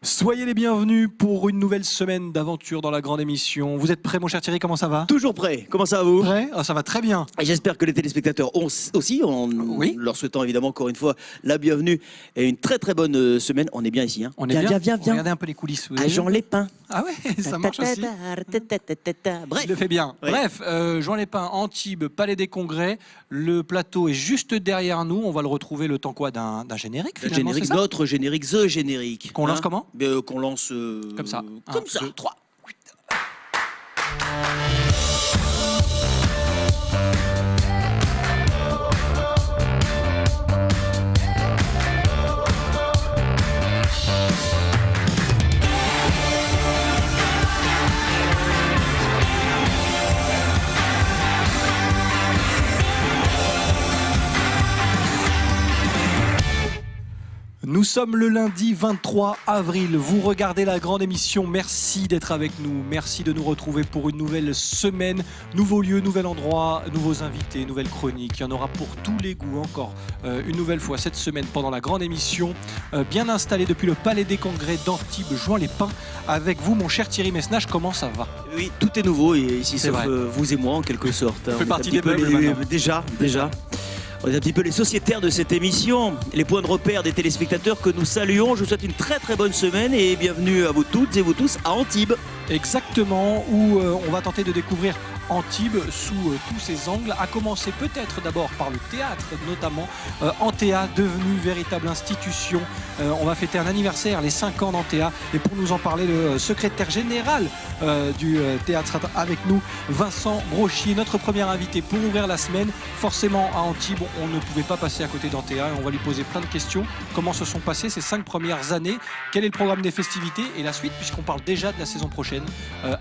Soyez les bienvenus pour une nouvelle semaine d'aventure dans la grande émission. Vous êtes prêts, mon cher Thierry? Comment ça va? Toujours prêt. Comment ça va vous? Prêt? Ça va très bien. Et j'espère que les téléspectateurs aussi, en leur souhaitant évidemment encore une fois la bienvenue et une très très bonne semaine. On est bien ici. Hein. On est viens. Regardez un peu les coulisses. À Jean Lépin. Ah ouais, ça marche aussi. Bref. Il le fait bien. Oui. Bref, Jean Lépin, Antibes, Palais des Congrès. Le plateau est juste derrière nous. On va le retrouver le temps quoi d'un générique finalement, c'est ça? Notre générique, The Générique. Qu'on lance comment? Qu'on lance comme ça. Comme 1, ça. 2, 3. Nous sommes le lundi 23 avril, vous regardez la grande émission, merci d'être avec nous, merci de nous retrouver pour une nouvelle semaine, nouveau lieu, nouvel endroit, nouveaux invités, nouvelles chroniques, il y en aura pour tous les goûts encore une nouvelle fois cette semaine pendant la grande émission, bien installé depuis le Palais des Congrès d'Antibes, Jean Lépin, avec vous mon cher Thierry Messnage, comment ça va? Oui, tout est nouveau ici, C'est sauf vous et moi en quelque sorte. On fait est partie un petit des peu meubles maintenant. Déjà. On est un petit peu les sociétaires de cette émission, les points de repère des téléspectateurs que nous saluons. Je vous souhaite une très très bonne semaine et bienvenue à vous toutes et vous tous à Antibes. Exactement, où on va tenter de découvrir Antibes sous tous ses angles, à commencer peut-être d'abord par le théâtre, notamment Antea, devenue véritable institution. On va fêter un anniversaire, les 5 ans d'Antea, et pour nous en parler, le secrétaire général du théâtre avec nous, Vincent Brochier, notre premier invité pour ouvrir la semaine. Forcément à Antibes, on ne pouvait pas passer à côté d'Antea et on va lui poser plein de questions. Comment se sont passées ces 5 premières années? Quel est le programme des festivités et la suite, puisqu'on parle déjà de la saison prochaine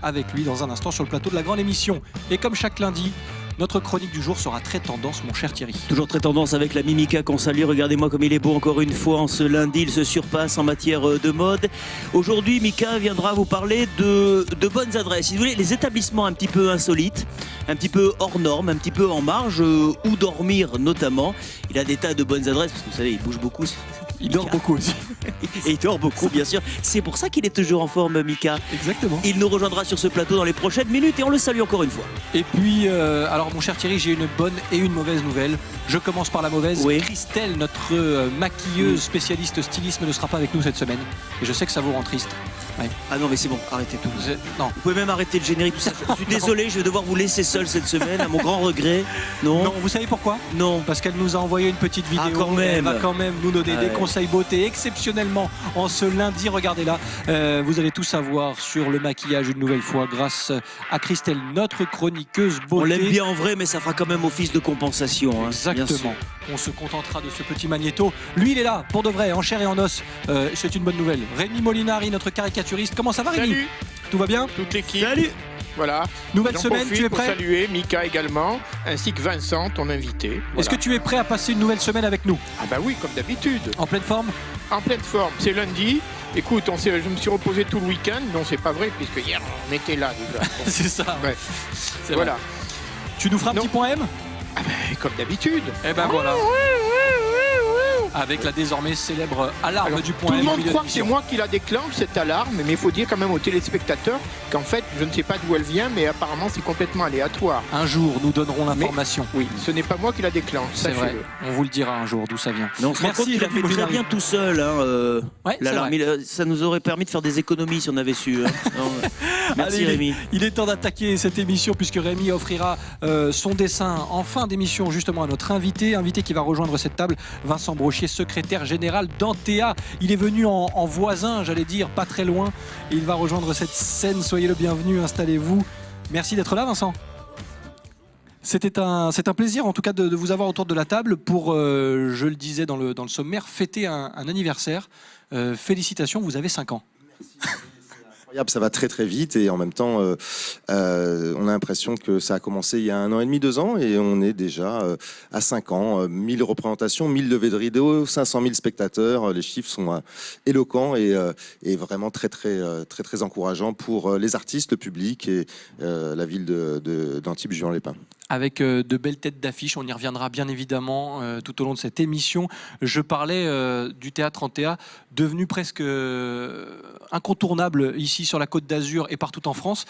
avec lui dans un instant sur le plateau de la grande émission. Et comme chaque lundi, notre chronique du jour sera très tendance, mon cher Thierry. Toujours très tendance avec la Mimika qu'on salue. Regardez-moi comme il est beau encore une fois en ce lundi. Il se surpasse en matière de mode. Aujourd'hui, Mika viendra vous parler de bonnes adresses. Si vous voulez, les établissements un petit peu insolites, un petit peu hors normes, un petit peu en marge, où dormir notamment. Il a des tas de bonnes adresses, parce que vous savez, il bouge beaucoup. Il dort beaucoup aussi. Et il dort beaucoup, bien sûr. C'est pour ça qu'il est toujours en forme, Mika. Exactement. Il nous rejoindra sur ce plateau dans les prochaines minutes et on le salue encore une fois. Et puis, alors mon cher Thierry, j'ai une bonne et une mauvaise nouvelle. Je commence par la mauvaise. Oui. Christelle, notre maquilleuse spécialiste stylisme, ne sera pas avec nous cette semaine. Et je sais que ça vous rend triste. Ouais. Ah non, mais c'est bon, arrêtez tout. Non. Vous pouvez même arrêter le générique, tout ça. Je suis désolé, je vais devoir vous laisser seul cette semaine, à mon grand regret. Non, Non, vous savez pourquoi? non. Parce qu'elle nous a envoyé une petite vidéo. Ah, quand même. Elle va quand même nous donner des conseils beauté exceptionnellement en ce lundi. Regardez là, vous allez tout savoir sur le maquillage une nouvelle fois grâce à Christelle, notre chroniqueuse beauté. On l'aime bien en vrai, mais ça fera quand même office de compensation. Hein, bien sûr. Exactement. On se contentera de ce petit magnéto. Lui, il est là, pour de vrai, en chair et en os. C'est une bonne nouvelle. Rémi Molinari, notre caricaturiste. Comment ça va, Rémi? Salut Tout va bien? toute l'équipe. Salut. Voilà. Nouvelle J'en semaine, profite tu es pour prêt? saluer Mika également, ainsi que Vincent, ton invité. Voilà. Est-ce que tu es prêt à passer une nouvelle semaine avec nous? Ah bah oui, comme d'habitude. En pleine forme? En pleine forme. C'est lundi. Écoute, je me suis reposé tout le week-end. Non, c'est pas vrai, puisque hier, on était là déjà. Bon, C'est ça. bref. C'est Voilà. vrai. Tu nous feras un Non. petit point M? Ah bah, comme d'habitude. Eh ben voilà. Avec la désormais célèbre alarme Alors, du point tout M le au monde milieu croit de que c'est l'émission. moi qui la déclenche, cette alarme, mais il faut dire quand même aux téléspectateurs qu'en fait, je ne sais pas d'où elle vient, mais apparemment, c'est complètement aléatoire. Un jour, nous donnerons l'information. Oui, ce n'est pas moi qui la déclenche, C'est vrai. sachez-le. On vous le dira un jour d'où ça vient. Mais on se rend Merci, compte qu'il a Rémi fait très Molinari. bien tout seul. Hein, Ouais, c'est l'alarme. vrai. Ça nous aurait permis de faire des économies si on avait su. Hein. Non, merci Allez, Rémi. Il est temps d'attaquer cette émission puisque Rémi offrira son dessin en fin d'émission justement à notre invité qui va rejoindre cette table, Vincent Brochier, secrétaire général d'Antea. Il est venu en voisin, j'allais dire, pas très loin. Il va rejoindre cette scène. Soyez le bienvenu, installez-vous. Merci d'être là, Vincent. C'est un plaisir en tout cas de vous avoir autour de la table pour, je le disais dans le sommaire, fêter un anniversaire. Félicitations, vous avez 5 ans. Ça va très très vite et en même temps on a l'impression que ça a commencé il y a 1 an et demi, 2 ans et on est déjà à 5 ans, 1000 représentations, 1000 levées de rideaux, 500 000 spectateurs, les chiffres sont éloquents et vraiment très encourageants pour les artistes, le public et la ville d'Antibes, Jean Lépin. Avec de belles têtes d'affiche, on y reviendra bien évidemment tout au long de cette émission. Je parlais du théâtre Antea, devenu presque incontournable ici sur la Côte d'Azur et partout en France.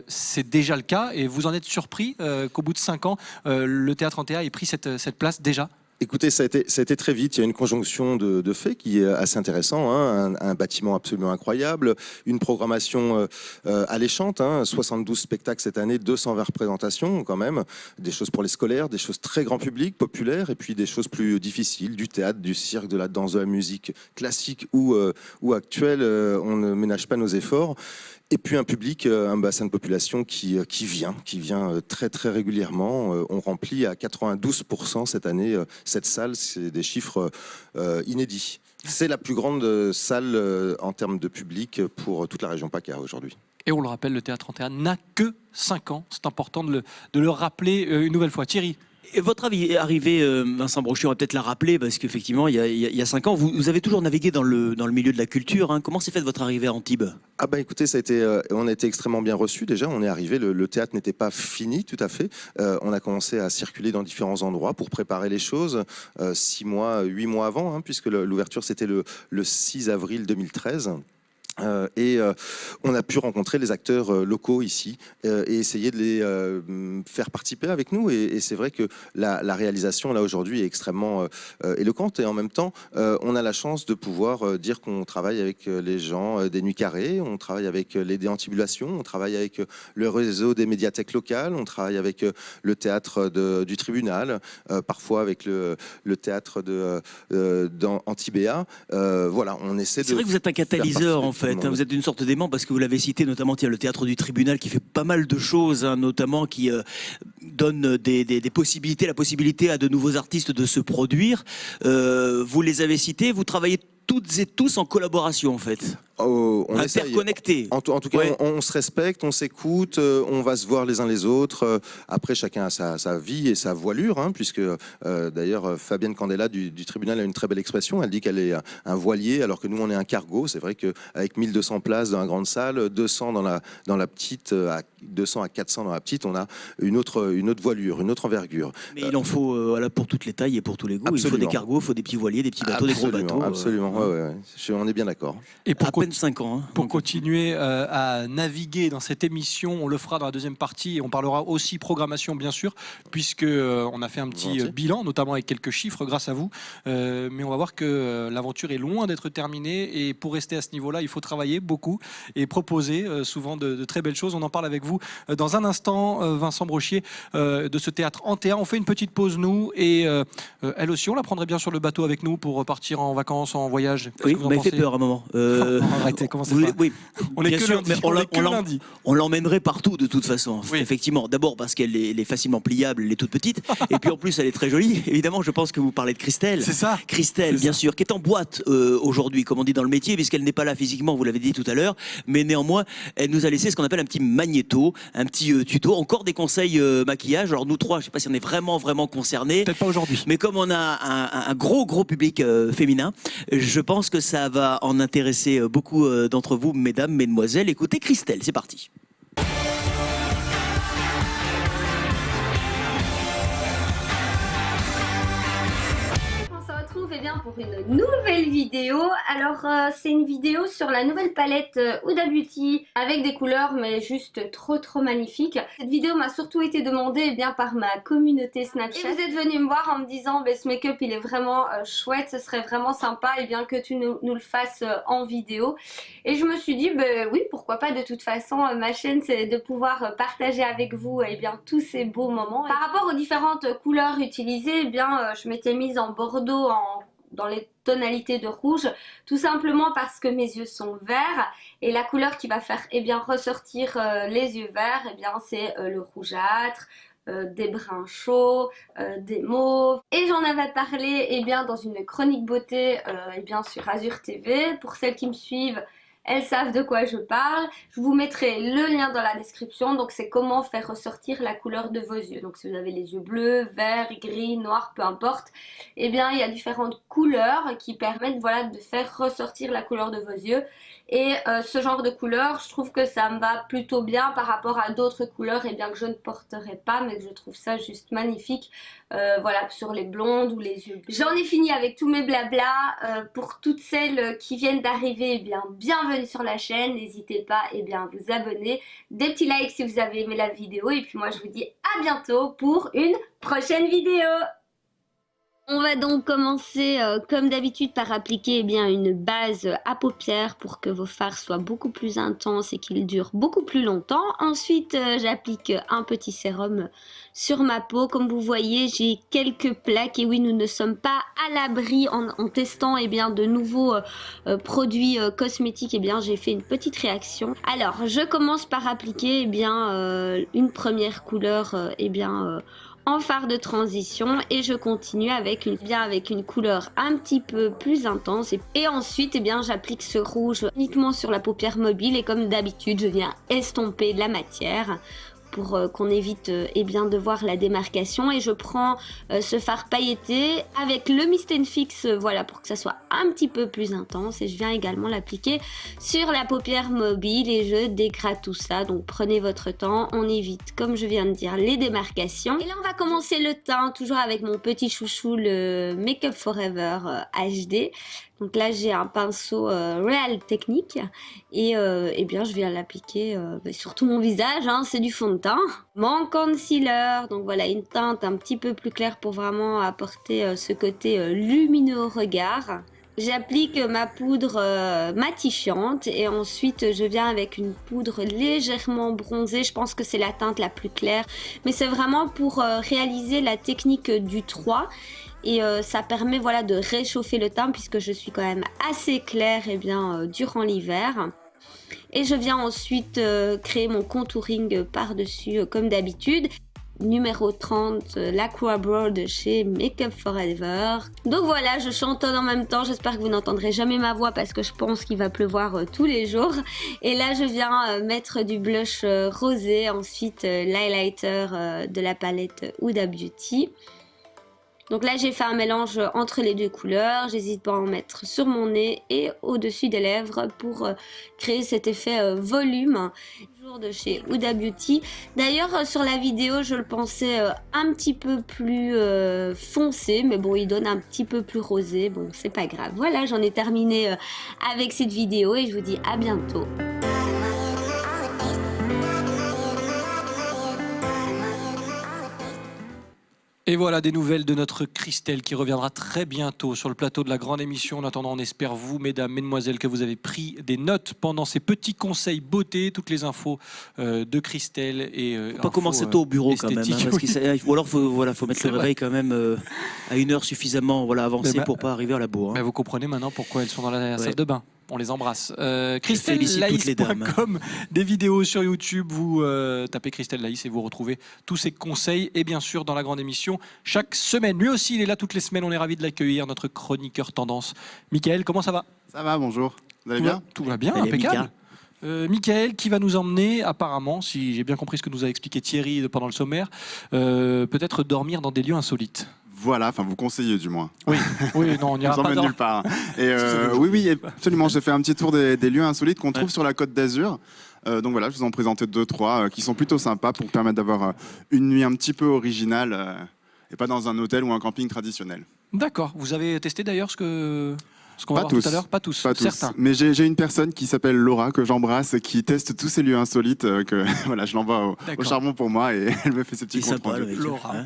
C'est déjà le cas et vous en êtes surpris qu'au bout de 5 ans, le théâtre Antea ait pris cette place déjà? Écoutez, ça a été très vite. Il y a une conjonction de faits qui est assez intéressant. Hein. Un bâtiment absolument incroyable, une programmation alléchante. Hein. 72 spectacles cette année, 220 représentations quand même. Des choses pour les scolaires, des choses très grand public, populaires, et puis des choses plus difficiles, du théâtre, du cirque, de la danse, de la musique classique ou actuelle. On ne ménage pas nos efforts. Et puis un public, un bassin de population qui vient très très régulièrement. On remplit à 92% cette année cette salle, c'est des chiffres inédits. C'est la plus grande salle en termes de public pour toute la région PACA aujourd'hui. Et on le rappelle, le théâtre Antea n'a que 5 ans. C'est important de le rappeler une nouvelle fois. Thierry? Et votre arrivée, Vincent Brochet, on va peut-être la rappeler, parce qu'effectivement, il y a 5 ans, vous avez toujours navigué dans le milieu de la culture. Hein. Comment s'est faite votre arrivée à Antibes? Ah bah écoutez, on a été extrêmement bien reçus déjà. On est arrivé, le théâtre n'était pas fini tout à fait. On a commencé à circuler dans différents endroits pour préparer les choses 6 mois, 8 mois avant, hein, puisque l'ouverture c'était le 6 avril 2013. On a pu rencontrer les acteurs locaux ici et essayer de les faire participer avec nous. Et c'est vrai que la réalisation là aujourd'hui est extrêmement éloquente. Et en même temps, on a la chance de pouvoir dire qu'on travaille avec les gens des Nuits Carrées, on travaille avec les Déambulations, on travaille avec le réseau des médiathèques locales, on travaille avec le théâtre du tribunal, parfois avec le théâtre d'Antibéa. Voilà, on essaie de... C'est vrai que vous êtes un catalyseur en fait. Vous êtes une sorte d'aimant parce que vous l'avez cité, notamment le théâtre du tribunal qui fait pas mal de choses, hein, notamment qui donne la possibilité à de nouveaux artistes de se produire. Vous les avez cités, vous travaillez toutes et tous en collaboration en fait. On interconnectés. En tout cas, ouais. on se respecte, on s'écoute, on va se voir les uns les autres. Après, chacun a sa vie et sa voilure, hein, puisque d'ailleurs Fabienne Candela du tribunal a une très belle expression. Elle dit qu'elle est un voilier, alors que nous on est un cargo. C'est vrai qu'avec 1200 places dans la grande salle, 200 dans la petite, 200 à 400 dans la petite, on a une autre voilure, une autre envergure. Mais il en faut pour toutes les tailles et pour tous les goûts. Absolument. Il faut des cargos, il faut des petits voiliers, des petits bateaux, des gros bateaux. Absolument, ouais. On est bien d'accord. Et pour 5 ans. Hein. Pour continuer à naviguer dans cette émission, on le fera dans la deuxième partie et on parlera aussi programmation bien sûr, puisque on a fait un petit bilan, notamment avec quelques chiffres grâce à vous. Mais on va voir que l'aventure est loin d'être terminée et pour rester à ce niveau-là, il faut travailler beaucoup et proposer souvent de très belles choses. On en parle avec vous dans un instant, Vincent Brochet, de ce théâtre Antea. On fait une petite pause nous et elle aussi, on la prendrait bien sur le bateau avec nous pour partir en vacances, en voyage. Oui, vous m'avez fait peur à un moment. Arrêtez, comment ça oui, on est bien que sûr, lundi. Mais on l'emmènerait partout de toute façon. Oui. Effectivement, d'abord parce qu'elle est facilement pliable, elle est toute petite, et puis en plus elle est très jolie. Évidemment, je pense que vous parlez de Christelle. C'est ça. Christelle, bien sûr, qui est en boîte aujourd'hui, comme on dit dans le métier, puisqu'elle n'est pas là physiquement, vous l'avez dit tout à l'heure, mais néanmoins, elle nous a laissé ce qu'on appelle un petit magnéto, un petit tuto, encore des conseils maquillage. Alors nous trois, je ne sais pas si on est vraiment concernés. Peut-être pas aujourd'hui. Mais comme on a un gros public féminin, je pense que ça va en intéresser beaucoup d'entre vous, mesdames, mesdemoiselles. Écoutez Christelle, c'est parti. Pour une nouvelle vidéo. Alors c'est une vidéo sur la nouvelle palette Huda Beauty avec des couleurs mais juste trop magnifiques. Cette vidéo m'a surtout été demandée par ma communauté Snapchat. Et vous êtes venus me voir en me disant ce make-up il est vraiment chouette, ce serait vraiment sympa que tu nous le fasses en vidéo. Et je me suis dit oui, pourquoi pas, de toute façon ma chaîne c'est de pouvoir partager avec vous tous ces beaux moments. Par rapport aux différentes couleurs utilisées, je m'étais mise en bordeaux, dans les tonalités de rouge, tout simplement parce que mes yeux sont verts et la couleur qui va faire ressortir les yeux verts c'est le rougeâtre, des bruns chauds, des mauves. Et j'en avais parlé dans une chronique beauté sur Azur TV. Pour celles qui me suivent, elles savent de quoi je parle. Je vous mettrai le lien dans la description. Donc c'est comment faire ressortir la couleur de vos yeux. Donc si vous avez les yeux bleus, verts, gris, noirs, peu importe, il y a différentes couleurs qui permettent de faire ressortir la couleur de vos yeux. Et ce genre de couleur, je trouve que ça me va plutôt bien par rapport à d'autres couleurs et bien que je ne porterai pas, mais que je trouve ça juste magnifique. Voilà, sur les blondes ou les yeux. J'en ai fini avec tous mes blabla. Pour toutes celles qui viennent d'arriver, eh bien, bienvenue sur la chaîne. N'hésitez pas à vous abonner. Des petits likes si vous avez aimé la vidéo. Et puis moi, je vous dis à bientôt pour une prochaine vidéo. On va donc commencer comme d'habitude par appliquer une base à paupières pour que vos fards soient beaucoup plus intenses et qu'ils durent beaucoup plus longtemps. Ensuite, j'applique un petit sérum sur ma peau. Comme vous voyez, j'ai quelques plaques et oui, nous ne sommes pas à l'abri en testant de nouveaux produits cosmétiques. J'ai fait une petite réaction. Alors, je commence par appliquer une première couleur en fard de transition et je continue avec une couleur un petit peu plus intense et ensuite j'applique ce rouge uniquement sur la paupière mobile et comme d'habitude je viens estomper de la matière pour qu'on évite de voir la démarcation et je prends ce fard pailleté avec le Mist & Fix voilà pour que ça soit un petit peu plus intense et je viens également l'appliquer sur la paupière mobile et je dégrade tout ça, donc prenez votre temps, on évite comme je viens de dire les démarcations et là on va commencer le teint toujours avec mon petit chouchou le Make Up Forever HD. Donc là j'ai un pinceau Real Technique et je viens l'appliquer sur tout mon visage, c'est du fond de teint. Mon concealer, donc voilà une teinte un petit peu plus claire pour vraiment apporter ce côté lumineux au regard. J'applique ma poudre matifiante et ensuite je viens avec une poudre légèrement bronzée. Je pense que c'est la teinte la plus claire, mais c'est vraiment pour réaliser la technique du 3. Et ça permet de réchauffer le teint puisque je suis quand même assez claire durant l'hiver. Et je viens ensuite créer mon contouring par-dessus comme d'habitude. Numéro 30, l'Aqua Brow de chez Make Up Forever. Donc voilà, je chantonne en même temps. J'espère que vous n'entendrez jamais ma voix parce que je pense qu'il va pleuvoir tous les jours. Et là, je viens mettre du blush rosé. Ensuite, l'highlighter de la palette Huda Beauty. Donc là j'ai fait un mélange entre les deux couleurs, j'hésite pas à en mettre sur mon nez et au-dessus des lèvres pour créer cet effet volume. Toujours de chez Huda Beauty. D'ailleurs sur la vidéo je le pensais un petit peu plus foncé, mais bon il donne un petit peu plus rosé, bon c'est pas grave. Voilà, j'en ai terminé avec cette vidéo et je vous dis à bientôt. Et voilà des nouvelles de notre Christelle qui reviendra très bientôt sur le plateau de la grande émission. En attendant, on espère vous, mesdames, mesdemoiselles, que vous avez pris des notes pendant ces petits conseils beauté, toutes les infos de Christelle et faut pas commencer tôt au bureau quand même, parce ou alors faut mettre le réveil quand même à une heure suffisamment avancée pour pas arriver à la bourre. Vous comprenez maintenant pourquoi elles sont dans la salle de bain. On les embrasse. Christelle Laïs.com, des vidéos sur YouTube. Vous tapez Christelle Laïs et vous retrouvez tous ces conseils. Et bien sûr, dans la grande émission, chaque semaine. Lui aussi, il est là toutes les semaines. On est ravis de l'accueillir, notre chroniqueur tendance. Mickaël, comment ça va? Ça va, bonjour. Vous allez bien? Tout va bien, impeccable. Mickaël qui va nous emmener, apparemment, si j'ai bien compris ce que nous a expliqué Thierry pendant le sommaire, peut-être dormir dans des lieux insolites. Voilà, enfin vous conseillez du moins. Oui, non, on n'ira pas nulle part. Et oui, absolument. J'ai fait un petit tour des lieux insolites qu'on trouve sur la Côte d'Azur. Donc voilà, je vous en présenter 2-3 qui sont plutôt sympas pour permettre d'avoir une nuit un petit peu originale et pas dans un hôtel ou un camping traditionnel. D'accord. Vous avez testé d'ailleurs ce qu'on va voir tout à l'heure? Pas tous, certains. Mais j'ai une personne qui s'appelle Laura, que j'embrasse, qui teste tous ces lieux insolites, je l'envoie au charbon pour moi et elle me fait ses petits comptes rendus.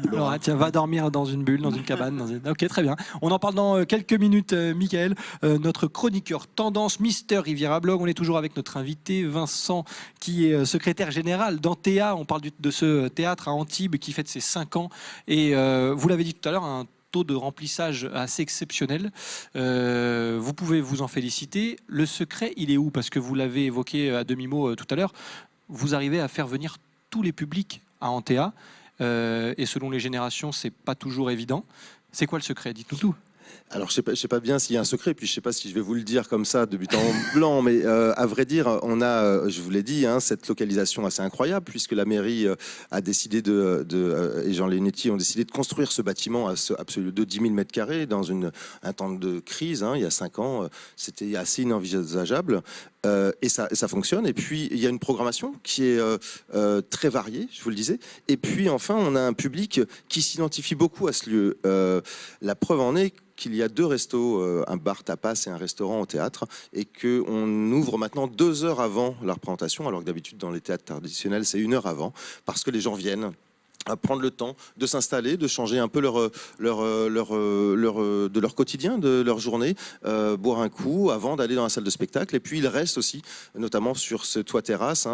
Laura, tiens, va dormir dans une bulle, dans une cabane. Ok, très bien. On en parle dans quelques minutes, Mickaël, notre chroniqueur tendance, Mister Riviera Blog. On est toujours avec notre invité, Vincent, qui est secrétaire général d'Antea. On parle de ce théâtre à Antibes qui fête ses 5 ans. Et vous l'avez dit tout à l'heure, un taux de remplissage assez exceptionnel. Vous pouvez vous en féliciter. Le secret, il est où? Parce que vous l'avez évoqué à demi-mot tout à l'heure. Vous arrivez à faire venir tous les publics à Antea. Et selon les générations, c'est pas toujours évident. C'est quoi le secret? Dites-nous tout. Alors, je sais pas bien s'il y a un secret, puis je sais pas si je vais vous le dire comme ça de but en blanc, mais à vrai dire, on a, je vous l'ai dit, cette localisation assez incroyable, puisque la mairie a décidé et Jean Lenetti ont décidé de construire ce bâtiment de 10 000 m² dans un temps de crise, il y a 5 ans, c'était assez inenvisageable. Et ça fonctionne. Et puis, il y a une programmation qui est très variée, je vous le disais. Et puis, enfin, on a un public qui s'identifie beaucoup à ce lieu. La preuve en est qu'il y a 2 restos, un bar tapas et un restaurant au théâtre, et qu'on ouvre maintenant 2 heures avant la représentation, alors que d'habitude, dans les théâtres traditionnels, c'est 1 heure avant, parce que les gens viennent à prendre le temps de s'installer, de changer un peu de leur quotidien, de leur journée, boire un coup avant d'aller dans la salle de spectacle. Et puis il reste aussi, notamment sur ce toit terrasse,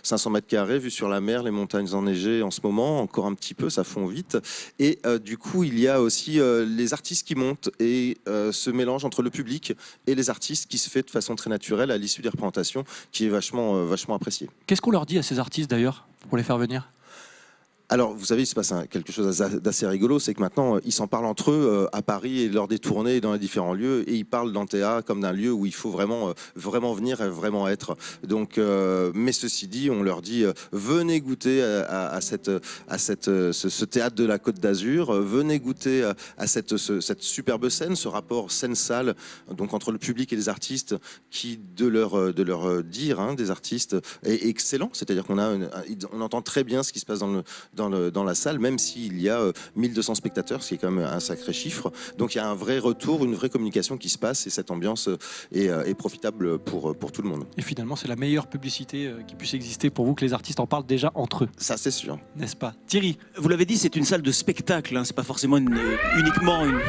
500 mètres carrés, vue sur la mer, les montagnes enneigées en ce moment, encore un petit peu, ça fond vite. Et du coup, il y a aussi les artistes qui montent et ce mélange entre le public et les artistes qui se fait de façon très naturelle à l'issue des représentations, qui est vachement apprécié. Qu'est-ce qu'on leur dit à ces artistes d'ailleurs pour les faire venir ? Alors, vous savez, il se passe quelque chose d'assez rigolo, c'est que maintenant, ils s'en parlent entre eux à Paris et lors des tournées et dans les différents lieux, et ils parlent d'Antea comme d'un lieu où il faut vraiment venir et vraiment être. Donc, mais ceci dit, on leur dit, venez goûter à ce théâtre de la Côte d'Azur, venez goûter à cette superbe scène, ce rapport scène-salle, donc entre le public et les artistes, qui, de leur dire, des artistes, est excellent. C'est-à-dire qu'on entend très bien ce qui se passe dans la salle, même s'il y a 1200 spectateurs, ce qui est quand même un sacré chiffre. Donc il y a un vrai retour, une vraie communication qui se passe, et cette ambiance est profitable pour tout le monde. Et finalement, c'est la meilleure publicité qui puisse exister pour vous, que les artistes en parlent déjà entre eux. Ça, c'est sûr. N'est-ce pas, Thierry? Vous l'avez dit, c'est une salle de spectacle, c'est pas forcément uniquement une...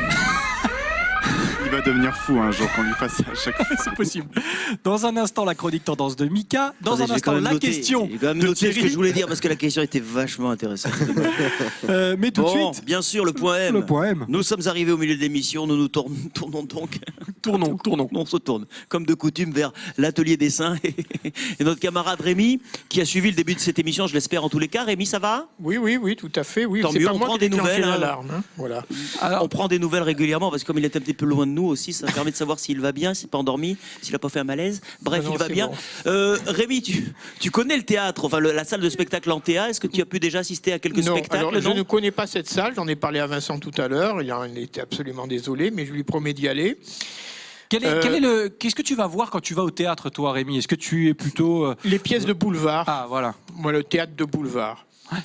Il va devenir fou un jour qu'on lui fasse ça à chaque fois. C'est possible. Dans un instant, la chronique tendance de Mika. Dans Attendez, un instant, la question J'ai quand même de noté ce Thierry. que je voulais dire, parce que la question était vachement intéressante. Mais tout de Bon, suite, bien sûr, le point M. le point M. Nous sommes arrivés au milieu de l'émission, nous nous tournons donc. Tournons. On se tourne, comme de coutume, vers l'atelier dessin et notre camarade Rémi, qui a suivi le début de cette émission, je l'espère en tous les cas. Rémi, ça va? Oui, tout à fait. Oui. Tant C'est mieux, pas on moi prend qui ai des déclenché nouvelles, l'alarme, hein. Voilà. Alors, On prend des nouvelles régulièrement, parce que comme il est un petit peu loin de nous aussi, ça permet de savoir s'il va bien, s'il n'est pas endormi, s'il n'a pas fait un malaise. Bref, Ah non, il va c'est bien. bon. Rémi, tu connais le théâtre, enfin la salle de spectacle Antea. Est-ce que tu as pu déjà assister à quelques Non, spectacles? alors, je ne connais pas cette salle, j'en ai parlé à Vincent tout à l'heure, il était absolument désolé, mais je lui promets d'y aller. qu'est-ce que tu vas voir quand tu vas au théâtre, toi, Rémi? Est-ce que tu es plutôt... Les pièces de boulevard, Ah, voilà. moi le théâtre de boulevard. Ouais.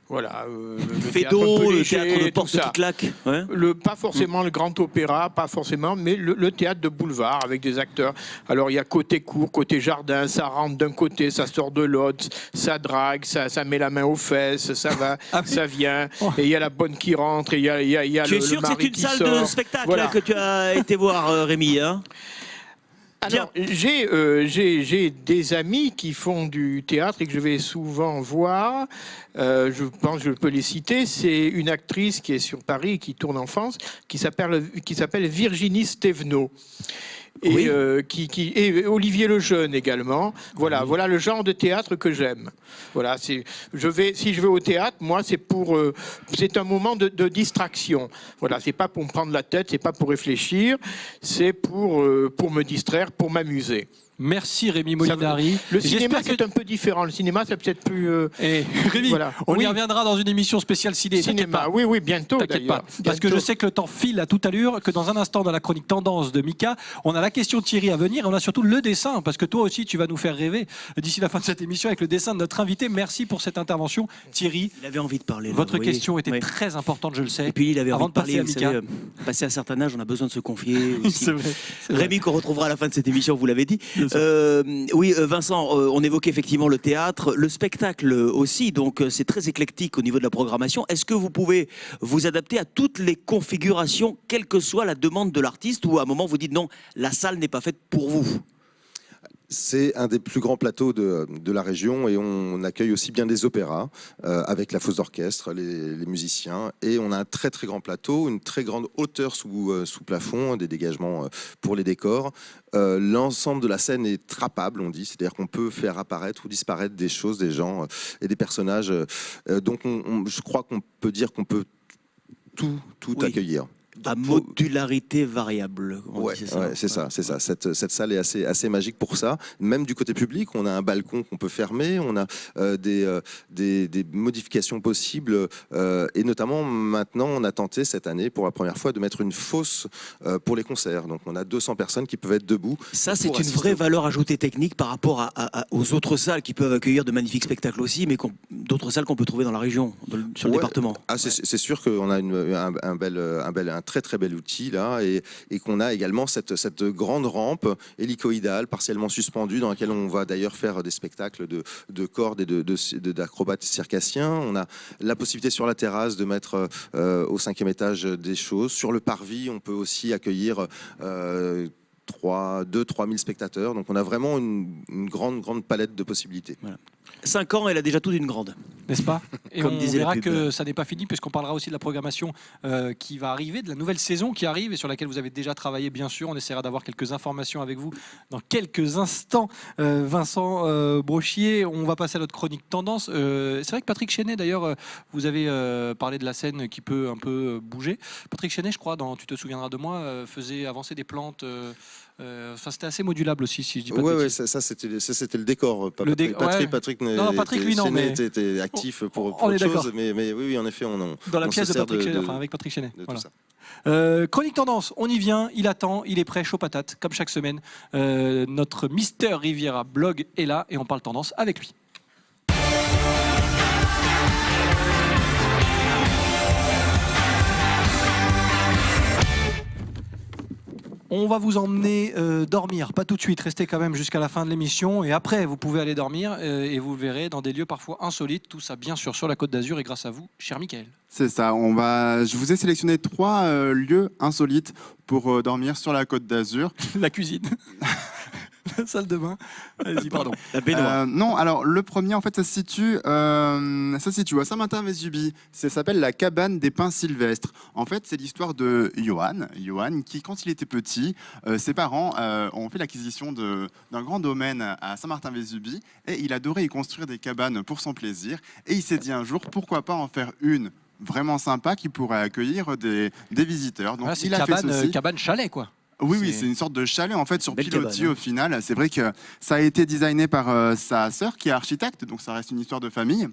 Voilà, le Fédo, théâtre un peu le léger, théâtre de tout porte ça. qui claque. Ouais. Pas forcément le grand opéra, pas forcément, mais le théâtre de boulevard avec des acteurs. Alors il y a côté cour, côté jardin, ça rentre d'un côté, ça sort de l'autre, ça drague, ça met la main aux fesses, ça va, Ah oui. ça vient, Oh. et il y a la bonne qui rentre, et il y a Tu es le sûr que c'est mari une qui salle sort. de spectacle Voilà. que tu as été voir, Rémi, hein? Alors, j'ai des amis qui font du théâtre et que je vais souvent voir. Je pense que je peux les citer. C'est une actrice qui est sur Paris, qui tourne en France, qui s'appelle Virginie Stévenot. Et, Oui. et Olivier Lejeune également. Voilà, voilà le genre de théâtre que j'aime. Voilà, si je vais au théâtre, moi c'est un moment de distraction. Voilà, c'est pas pour me prendre la tête, c'est pas pour réfléchir, c'est pour me distraire, pour m'amuser. Merci, Rémi Molinari. Le cinéma, J'espère c'est un peu différent. Le cinéma, c'est peut-être plus... Et Rémi, Voilà. on y Oui. reviendra dans une émission spéciale ciné. T'inquiète cinéma, pas. oui, bientôt T'inquiète pas, d'ailleurs. parce que je Bientôt. sais que le temps file à toute allure, que dans un instant, dans la chronique tendance de Mika, on a la question Thierry à venir, et on a surtout le dessin, parce que toi aussi, tu vas nous faire rêver d'ici la fin de cette émission avec le dessin de notre invité. Merci pour cette intervention, Thierry. Il avait envie de parler. là, Votre vous voyez. question était Oui. très importante, je le sais. Et puis il avait Avant envie de de passer parler, à vous Mika. savez, passer un certain âge, on a besoin de se confier aussi. C'est vrai. Rémi, qu'on retrouvera à la fin de cette émission, vous l'avez dit. Bien sûr. Oui, Vincent, on évoquait effectivement le théâtre, le spectacle aussi, donc c'est très éclectique au niveau de la programmation. Est-ce que vous pouvez vous adapter à toutes les configurations, quelle que soit la demande de l'artiste, ou à un moment vous dites non, la salle n'est pas faite pour vous? C'est un des plus grands plateaux de la région, et on accueille aussi bien des opéras avec la fosse d'orchestre, les musiciens, et on a un très très grand plateau, une très grande hauteur sous plafond, des dégagements pour les décors. L'ensemble de la scène est trappable, on dit, c'est-à-dire qu'on peut faire apparaître ou disparaître des choses, des gens et des personnages. Donc je crois qu'on peut dire qu'on peut tout Oui. accueillir. à modularité variable. Ouais, c'est ça. Cette salle est assez magique pour ça. Même du côté public, on a un balcon qu'on peut fermer, on a des modifications possibles et notamment maintenant, on a tenté cette année pour la première fois de mettre une fosse pour les concerts. Donc on a 200 personnes qui peuvent être debout. Ça, c'est une vraie valeur ajoutée technique par rapport aux autres salles qui peuvent accueillir de magnifiques spectacles aussi, mais d'autres salles qu'on peut trouver dans la région, sur le département. C'est sûr qu'on a un très très bel outil là et qu'on a également cette grande rampe hélicoïdale partiellement suspendue dans laquelle on va d'ailleurs faire des spectacles de cordes et d'acrobates circassiens. On a la possibilité sur la terrasse de mettre au 5e étage des choses. Sur le parvis, on peut aussi accueillir 3 000 spectateurs. Donc on a vraiment une grande palette de possibilités. Voilà. 5 ans, elle a déjà tout d'une grande. N'est-ce pas? Et Comme on disait verra la pub. que ça n'est pas fini, puisqu'on parlera aussi de la programmation qui va arriver, de la nouvelle saison qui arrive et sur laquelle vous avez déjà travaillé, bien sûr. On essaiera d'avoir quelques informations avec vous dans quelques instants. Vincent Brochier, on va passer à notre chronique tendance. C'est vrai que Patrick Chenet, d'ailleurs, vous avez parlé de la scène qui peut un peu bouger. Patrick Chenet, je crois, dans Tu te souviendras de moi, faisait avancer des plantes. C'était assez modulable aussi, si je dis pas de bêtises. Ça c'était le décor. Patrick, Patrick, lui, non, mais était actif pour on autre est d'accord. chose, mais oui, en effet, Dans la on pièce se de sert Patrick Chenet, avec Patrick Chenet. de Voilà. tout ça. Chronique tendance, on y vient, il attend, il est prêt, chaud patate, comme chaque semaine. Notre Mister Riviera blog est là et on parle tendance avec lui. On va vous emmener dormir, pas tout de suite, restez quand même jusqu'à la fin de l'émission et après vous pouvez aller dormir et vous le verrez dans des lieux parfois insolites, tout ça bien sûr sur la Côte d'Azur et grâce à vous, cher Mickaël. C'est ça, je vous ai sélectionné 3 lieux insolites pour dormir sur la Côte d'Azur. La cuisine, la salle de bain, allez-y, pardon. La baignoire. Non, alors le premier, en fait, ça se situe à Saint-Martin-Vésubie. Ça s'appelle la cabane des pins sylvestres. En fait, c'est l'histoire de Johan, qui, quand il était petit, ses parents ont fait l'acquisition d'un grand domaine à Saint-Martin-Vésubie et il adorait y construire des cabanes pour son plaisir. Et il s'est dit un jour, pourquoi pas en faire une vraiment sympa qui pourrait accueillir des visiteurs. Donc, C'est il a fait ceci. cabane chalet, quoi. Oui, c'est une sorte de chalet en fait sur Belle pilotis cabane, au final. C'est vrai que ça a été designé par sa sœur qui est architecte, donc ça reste une histoire de famille.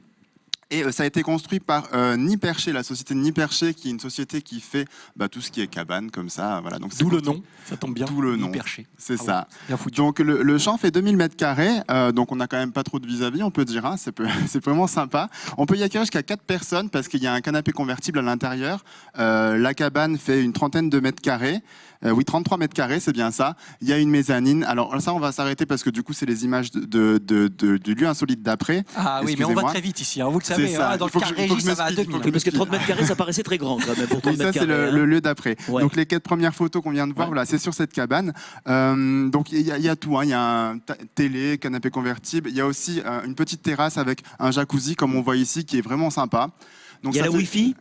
Et ça a été construit par Niperché, la société Niperché, qui est une société qui fait tout ce qui est cabane comme ça. Voilà. Donc D'où le nom, ça tombe bien. D'où le nom. Perché. C'est Ah ça. ouais, bien foutu. Donc le champ fait 2000 m², donc on a quand même pas trop de vis-à-vis, on peut dire, hein, c'est vraiment sympa. On peut y accueillir jusqu'à 4 personnes parce qu'il y a un canapé convertible à l'intérieur. La cabane fait une trentaine de mètres carrés. Oui, 33 mètres carrés, c'est bien ça. Il y a une mezzanine. Alors ça, on va s'arrêter parce que du coup, c'est les images du lieu insolite d'après. Ah oui, mais on va très vite ici, hein, vous le savez. ça. Dans Il faut le que je- cas il faut que régie, je ça va à m'explique, 2000. il faut Parce que 30 mètres carrés, ça paraissait très grand quand même. Pour 30 Et ça, mètres c'est carrés, le lieu d'après. Ouais. Donc, les 4 premières photos qu'on vient de voir, voilà, c'est sur cette cabane. Donc, il y a tout. Hein. Il y a un télé, canapé convertible. Il y a aussi une petite terrasse avec un jacuzzi, comme on voit ici, qui est vraiment sympa. Donc, Il y a ça la fait- Wi-Fi.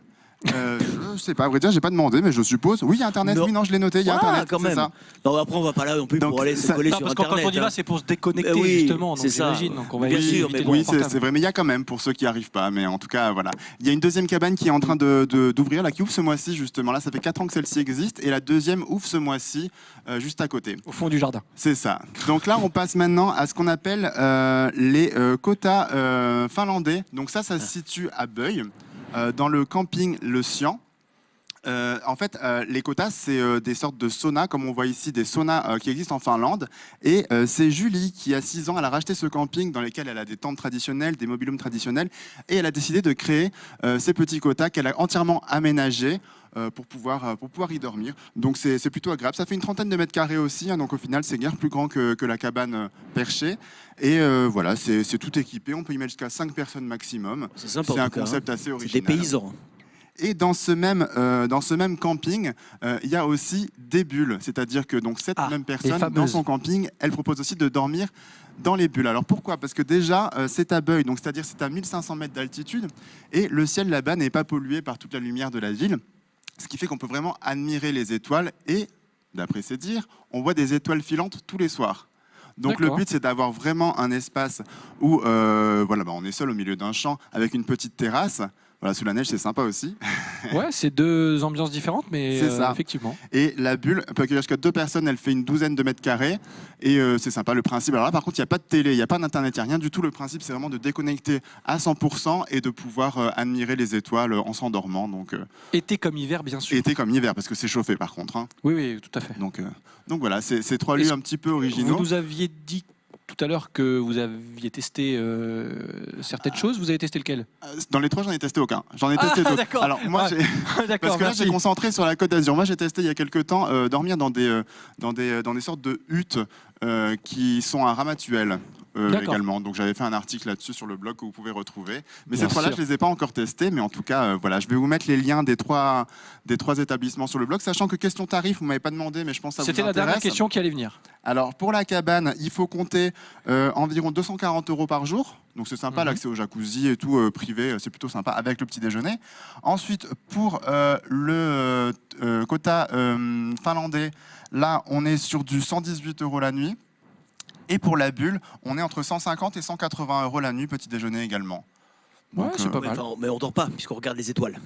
Je sais pas, à vrai dire, j'ai pas demandé, mais je suppose. Oui, il y a Internet. Non. Oui, non, je l'ai noté. Il y a Ah, Internet, quand c'est même. ça. Non, après, on va pas là non plus Donc, pour aller se ça- coller Non, sur parce que Internet. quand on y va, hein. c'est pour se déconnecter, Oui, justement. Donc c'est ça. j'imagine. Donc on va Bien éviter sûr, le mais Oui, portable. c'est vrai, mais il y a quand même pour ceux qui arrivent pas. Mais en tout cas, voilà. Il y a une deuxième cabane qui est en train d'ouvrir, là, qui ouvre ce mois-ci, justement. Là, ça fait 4 ans que celle-ci existe. Et la deuxième ouvre ce mois-ci, juste à côté. Au fond du jardin. C'est ça. Donc là, on passe maintenant à ce qu'on appelle les quotas finlandais. Donc ça se situe à Beuil, dans le camping Le Sian. En fait, les quotas, c'est des sortes de saunas, comme on voit ici, des saunas qui existent en Finlande. Et c'est Julie qui, à 6 ans, elle a racheté ce camping dans lequel elle a des tentes traditionnelles, des mobil-homes traditionnels. Et elle a décidé de créer ces petits quotas qu'elle a entièrement aménagés pour pouvoir y dormir. Donc c'est plutôt agréable. Ça fait une trentaine de mètres carrés aussi, hein, donc au final c'est guère plus grand que la cabane perchée. Et voilà, c'est tout équipé. On peut y mettre jusqu'à 5 personnes maximum. C'est sympa. C'est en un tout cas, concept hein. assez C'est original. des paysans. Et dans ce même camping, il y a aussi des bulles. C'est-à-dire que donc cette même personne, fameuses. dans son camping, elle propose aussi de dormir dans les bulles. Alors pourquoi ? Parce que déjà, c'est à Beuil, donc c'est-à-dire c'est à 1500 mètres d'altitude, et le ciel là-bas n'est pas pollué par toute la lumière de la ville, ce qui fait qu'on peut vraiment admirer les étoiles, et d'après ses dires, on voit des étoiles filantes tous les soirs. Donc le D'accord. but, c'est d'avoir vraiment un espace où on est seul au milieu d'un champ avec une petite terrasse. Voilà, sous la neige, c'est sympa aussi. Ouais, c'est deux ambiances différentes, mais C'est ça. effectivement. Et la bulle peut accueillir jusqu'à 2 personnes, elle fait une douzaine de mètres carrés. Et c'est sympa le principe. Alors là, par contre, il n'y a pas de télé, il n'y a pas d'internet, il n'y a rien du tout. Le principe, c'est vraiment de déconnecter à 100% et de pouvoir admirer les étoiles en s'endormant. Donc, Été comme hiver, bien sûr. été comme hiver, parce que c'est chauffé par contre. Hein. Oui, oui, tout à fait. Donc voilà, c'est 3 lieux un petit peu originaux. Vous nous aviez dit tout à l'heure que vous aviez testé certaines choses. Vous avez testé lequel? Dans les 3, j'en ai testé aucun. J'en ai testé d'autres. D'accord. Alors moi, j'ai... D'accord, Parce que là, merci. j'ai concentré sur la Côte d'Azur. Moi, j'ai testé il y a quelques temps dormir dans des sortes de huttes qui sont à Ramatuelle. Également. Donc j'avais fait un article là-dessus sur le blog que vous pouvez retrouver. Mais Bien ces 3-là, sûr. je les ai pas encore testés. Mais en tout cas, voilà, je vais vous mettre les liens des trois établissements sur le blog. Sachant que question tarif, vous m'avez pas demandé, mais je pense que ça vous C'était la intéresse. dernière question qui allait venir. Alors pour la cabane, il faut compter environ 240 € par jour. Donc c'est sympa, l'accès au jacuzzi et tout privé, c'est plutôt sympa avec le petit déjeuner. Ensuite pour le quota finlandais, là on est sur du 118 € la nuit. Et pour la bulle, on est entre 150 et 180 € la nuit, petit déjeuner également. Ouais, Donc, c'est pas mal. Enfin, mais on dort pas puisqu'on regarde les étoiles.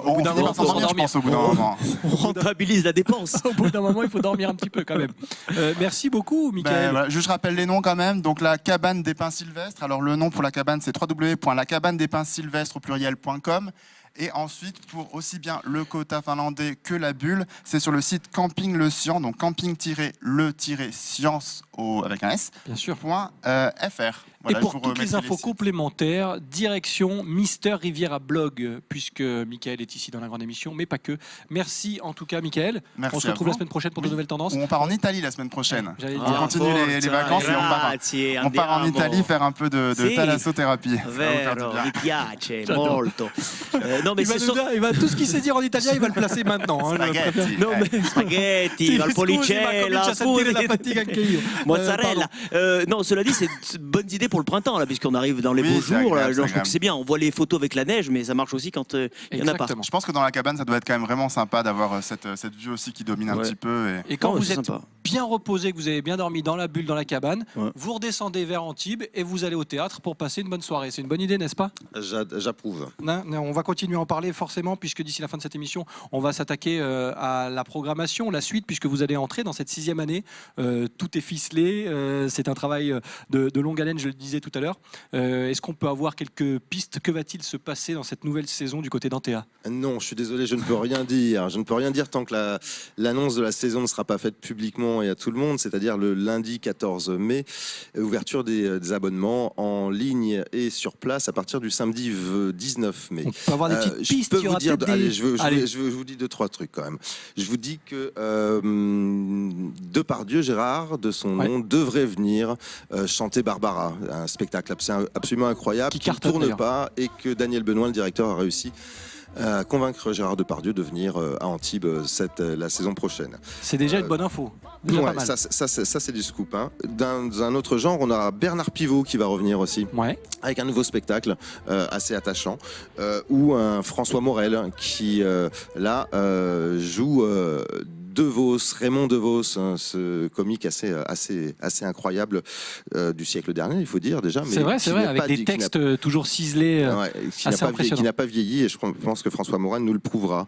on bout d'un finit moment, par faut s'endormir, je s'endormir. pense, au bout d'un moment. On rentabilise la dépense. Au bout d'un moment, il faut dormir un petit peu quand même. Merci beaucoup, Michael. Voilà, je rappelle les noms quand même. Donc la cabane des pins sylvestres. Alors le nom pour la cabane, c'est www.lacabanedespinssylvestres au pluriel.com. Et ensuite, pour aussi bien le quota finlandais que la bulle, c'est sur le site Camping Le Sian, donc camping-le-science avec un S. Bien sûr. .fr. Et Voilà, pour je vous toutes les remettrai infos sites. complémentaires, direction Mister Riviera Blog, puisque Michael est ici dans la grande émission, mais pas que. Merci en tout cas, Michael. Merci On se à retrouve vous. la semaine prochaine pour de Oui. nouvelles tendances. On part en Italie la semaine prochaine. J'allais le On dire. continue les vacances et on part en Italie faire un peu de Si. thalassothérapie. Ça va vous faire du Vero, bien. mi piace J'adore. molto. Non mais Il va ce nous sont... dire- il va tout ce qu'il sait dire en italien, il va le placer maintenant. Hein, je le Spaghetti. préfère. Non mais spaghetti, Scusi, ma valpolicella, comincia a sentire la fatigue anche io. mozzarella. Non, cela dit, c'est une bonne idée pour le printemps là, puisqu'on arrive dans les Oui, beaux c'est jours. agréable, Là, c'est je trouve que agréable. c'est bien. On voit les photos avec la neige, mais ça marche aussi quand il y en a pas. Exactement. Je pense que dans la cabane, ça doit être quand même vraiment sympa d'avoir cette vue aussi qui domine un Ouais. petit peu. Et... Et quand Non, vous c'est êtes sympa. bien reposé, que vous avez bien dormi dans la bulle, dans la cabane, Ouais. vous redescendez vers Antibes et vous allez au théâtre pour passer une bonne soirée. C'est une bonne idée, n'est-ce pas? J'approuve. Non, on va continuer à en parler forcément, puisque d'ici la fin de cette émission, on va s'attaquer à la programmation, la suite, puisque vous allez entrer dans cette 6e année. Tout est ficelé, c'est un travail de longue haleine, je le disais tout à l'heure. Est-ce qu'on peut avoir quelques pistes? Que va-t-il se passer dans cette nouvelle saison du côté d'Antea? Non, je suis désolé, je ne peux rien dire. Je ne peux rien dire tant que l'annonce de la saison ne sera pas faite publiquement et à tout le monde, c'est-à-dire le lundi 14 mai, ouverture des abonnements en ligne et sur place à partir du samedi 19 mai. On peut avoir des petites Je pistes, peux il y vous aura dire, peut-être des- allez, Allez. je vous dis 2-3 trucs quand même. Je vous dis que Depardieu, Gérard, de son Ouais. nom, devrait venir chanter Barbara, un spectacle absolument incroyable Qui qui ne cartonne, tourne d'ailleurs. pas et que Daniel Benoît, le directeur, a réussi à convaincre Gérard Depardieu de venir à Antibes la saison prochaine. C'est déjà une bonne info. Déjà pas Ouais, mal. ça c'est du scoop. Hein. Dans un autre genre, on a Bernard Pivot qui va revenir aussi Ouais. avec un nouveau spectacle assez attachant, ou un François Morel qui joue Raymond DeVos, hein, ce comique assez incroyable du siècle dernier, il faut dire déjà. C'est vrai, avec des textes toujours ciselés. qui n'a pas vieilli, et je pense que François Morel nous le prouvera.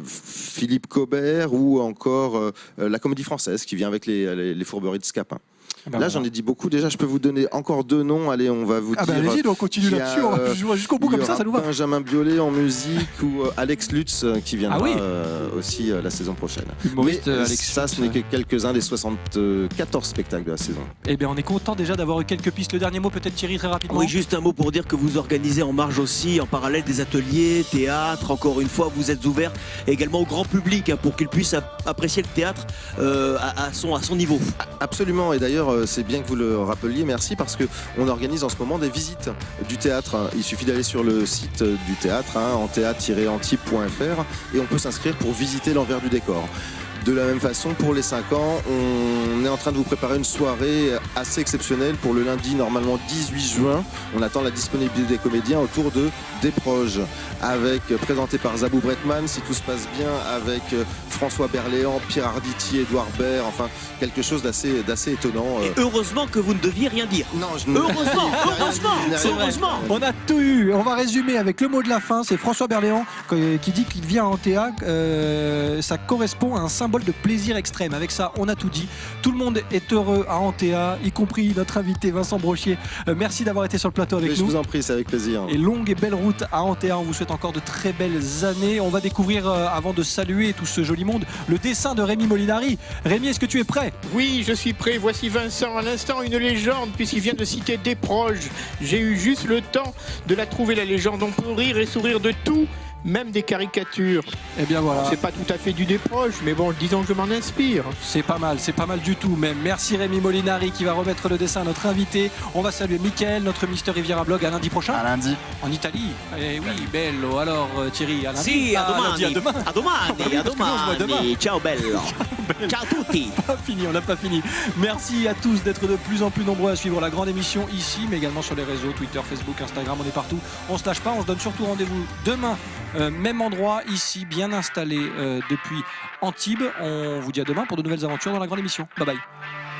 Philippe Cobert ou encore la Comédie Française qui vient avec les fourberies de Scapin. Ben Là, voilà. j'en ai dit beaucoup. Déjà, je peux vous donner encore 2 noms. Allez, on va vous Ah bah dire. allez-y, donc continue qu'il y a, là-dessus, on va jouer jusqu'au bout il y comme ça aura nous va. Benjamin Biolay en musique ou Alex Lutz qui viendra Ah oui. aussi la saison prochaine. Humoriste, Mais, Alex ça, Lutz, ce n'est que quelques-uns des 74 spectacles de la saison. Eh bien, on est content déjà d'avoir eu quelques pistes. Le dernier mot, peut-être Thierry, très rapidement. Oui, juste un mot pour dire que vous organisez en marge aussi, en parallèle, des ateliers, théâtre. Encore une fois, vous êtes ouvert également au grand public hein, pour qu'il puisse apprécier le théâtre à son niveau. Absolument. Et d'ailleurs, c'est bien que vous le rappeliez. Merci parce que on organise en ce moment des visites du théâtre. Il suffit d'aller sur le site du théâtre, antea-antibes.fr, et on peut s'inscrire pour visiter l'envers du décor. De la même façon, pour les 5 ans, on est en train de vous préparer une soirée assez exceptionnelle pour le lundi, normalement 18 juin. On attend la disponibilité des comédiens autour de Des Proches, présenté par Zabou Bretman, si tout se passe bien, avec François Berléand, Pierre Arditi, Édouard Baird, enfin quelque chose d'assez étonnant. Et heureusement que vous ne deviez rien dire. Non, je ne... Heureusement. On a tout eu. On va résumer avec le mot de la fin. C'est François Berléand qui dit qu'il vient en théâtre. Ça correspond à un symbole de plaisir extrême. Avec ça, on a tout dit. Tout le monde est heureux à Antea, y compris notre invité Vincent Brochier. Merci d'avoir été sur le plateau avec Mais nous. je vous en prie, c'est avec plaisir. Et longue et belle route à Antea. On vous souhaite encore de très belles années. On va découvrir, avant de saluer tout ce joli monde, le dessin de Rémi Molinari. Rémi, est-ce que tu es prêt? Oui, je suis prêt. Voici Vincent, à l'instant une légende, puisqu'il vient de citer Des Proches. J'ai eu juste le temps de la trouver, la légende. On peut rire et sourire de tout, même des caricatures. Eh bien voilà. C'est pas tout à fait du Des Proches, mais bon, disons que je m'en inspire. C'est pas mal du tout même. Merci Rémi Molinari qui va remettre le dessin à notre invité. On va saluer Mickaël, notre Mister Riviera Blog, à lundi prochain. À lundi. En Italie. Eh oui, bello. Alors Thierry, à lundi. Si, a lundi, domani. à demain. A domani. Ciao bello. Ciao tutti. Pas fini, on n'a pas fini. Merci à tous d'être de plus en plus nombreux à suivre la grande émission ici, mais également sur les réseaux, Twitter, Facebook, Instagram, on est partout. On se lâche pas, on se donne surtout rendez-vous demain, même endroit, ici, bien installé depuis Antibes. On vous dit à demain pour de nouvelles aventures dans la grande émission. Bye bye.